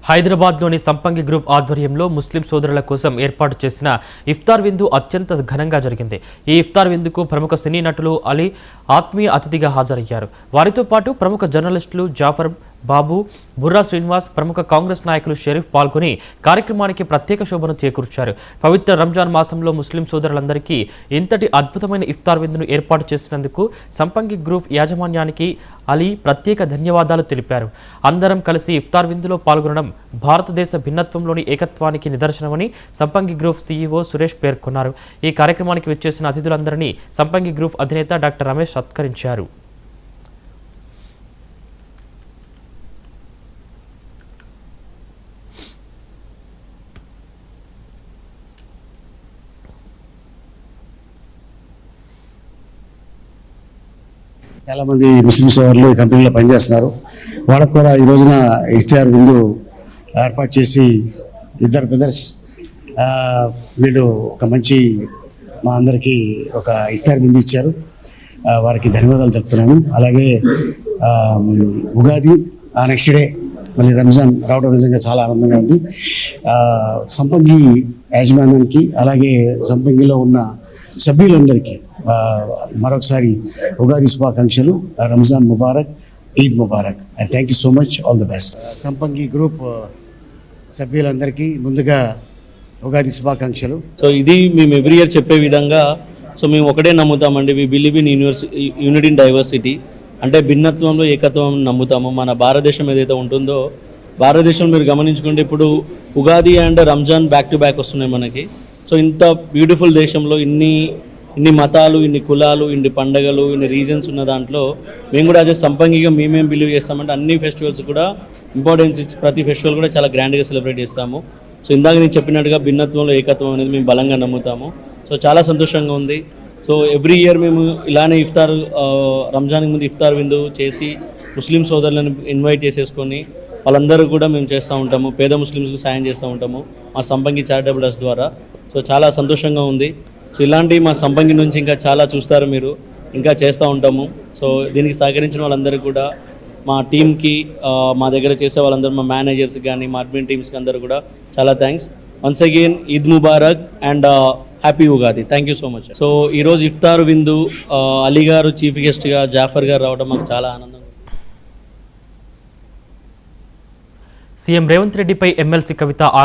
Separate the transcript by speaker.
Speaker 1: హైదరాబాద్లోని సంపంగి గ్రూప్ ఆధ్వర్యంలో ముస్లిం సోదరుల కోసం ఏర్పాటు చేసిన ఇఫ్తార్ విందు అత్యంత ఘనంగా జరిగింది. ఈ ఇఫ్తార్ విందుకు ప్రముఖ సినీ నటులు అలీ ఆత్మీయ అతిథిగా హాజరయ్యారు. వారితో పాటు ప్రముఖ జర్నలిస్టులు జాఫర్ బాబు, బుర్రా శ్రీనివాస్, ప్రముఖ కాంగ్రెస్ నాయకులు షరీఫ్ పాల్గొని కార్యక్రమానికి ప్రత్యేక శోభను చేకూర్చారు. పవిత్ర రంజాన్ మాసంలో ముస్లిం సోదరులందరికీ ఇంతటి అద్భుతమైన ఇఫ్తార్ విందును ఏర్పాటు చేసినందుకు సంపంగి గ్రూప్ యాజమాన్యానికి అలీ ప్రత్యేక ధన్యవాదాలు తెలిపారు. అందరం కలిసి ఇఫ్తార్ విందులో పాల్గొనడం భారతదేశ భిన్నత్వంలోని ఏకత్వానికి నిదర్శనమని సంపంగి గ్రూప్ సీఈఓ సురేష్ పేర్కొన్నారు. ఈ కార్యక్రమానికి విచ్చేసిన అతిథులందరినీ సంపంగి గ్రూప్ అధినేత డాక్టర్ రమేష్ సత్కరించారు.
Speaker 2: చాలామంది ముస్లిం సోదరులు ఈ కంపెనీలో పనిచేస్తున్నారు. వాళ్ళకు కూడా ఈ రోజున ఇఫ్తార్ విందు ఏర్పాటు చేసి ఇద్దరు బ్రదర్స్ వీళ్ళు ఒక మంచి మా అందరికీ ఒక ఇఫ్తార్ విందు ఇచ్చారు. వారికి ధన్యవాదాలు చెప్తున్నాను. అలాగే ఉగాది నెక్స్ట్ డే మళ్ళీ రంజాన్ రావడం నిజంగా చాలా ఆనందంగా ఉంది. సంపంగి యాజమాన్యానికి అలాగే సంపంగిలో ఉన్న సభ్యులందరికీ మరొకసారి ఉగాది శుభాకాంక్షలు. Ramzan Mubarak, Eid Mubarak and thank you so much. All the best. సంపంగి గ్రూప్ సభ్యులందరికీ ముందుగా ఉగాది శుభాకాంక్షలు.
Speaker 3: సో ఇది మేము ఎవ్రీ ఇయర్ చెప్పే విధంగా మేము ఒకటే నమ్ముతామండి. We believe in unity in diversity, అంటే భిన్నత్వంలో ఏకత్వం నమ్ముతాము. మన భారతదేశం ఏదైతే ఉంటుందో, భారతదేశం మీరు గమనించుకుంటే ఇప్పుడు Ugadi and Ramzan back to back వస్తున్నాయి మనకి. సో ఇంత బ్యూటిఫుల్ దేశంలో ఇన్ని మతాలు, ఇన్ని కులాలు, ఇన్ని పండగలు, ఇన్ని రీజన్స్ ఉన్న దాంట్లో మేము కూడా అదే సంపంగిగా మేమేం బిలీవ్ చేస్తామంటే అన్ని ఫెస్టివల్స్ కూడా ఇంపార్టెన్స్ ఇచ్చి ప్రతి ఫెస్టివల్ కూడా చాలా గ్రాండ్గా సెలబ్రేట్ చేస్తాము. సో ఇందాక నేను చెప్పినట్టుగా భిన్నత్వంలో ఏకత్వం అనేది మేము బలంగా నమ్ముతాము. సో చాలా సంతోషంగా ఉంది. సో ఎవ్రీ ఇయర్ మేము ఇలానే ఇఫ్తార్ రంజాన్కి ముందు ఇఫ్తార్ విందు చేసి ముస్లిం సోదరులను ఇన్వైట్ చేసేసుకొని వాళ్ళందరూ కూడా మేము చేస్తూ ఉంటాము. పేద ముస్లింస్కి సాయం చేస్తూ ఉంటాము మా సంపంగి చారిటబుల్ ట్రస్ట్ ద్వారా. సో చాలా సంతోషంగా ఉంది. సో ఇలాంటి మా సంపంగి నుంచి ఇంకా చాలా చూస్తారు మీరు, ఇంకా చేస్తూ ఉంటాము. సో దీనికి సహకరించిన వాళ్ళందరికీ కూడా, మా టీంకి, మా దగ్గర చేసే వాళ్ళందరూ, మా మేనేజర్స్ కానీ మా అడ్మిన్ టీమ్స్కి అందరూ కూడా చాలా thanks. Once again Eid Mubarak and happy Ugadi. Thank you so much. So ఈరోజు ఇఫ్తార్ విందు అలీ గారు చీఫ్ గెస్ట్గా, జాఫర్ గారు రావడం మాకు చాలా ఆనందంగా.
Speaker 1: సీఎం రేవంత్ రెడ్డిపై ఎమ్మెల్సీ కవిత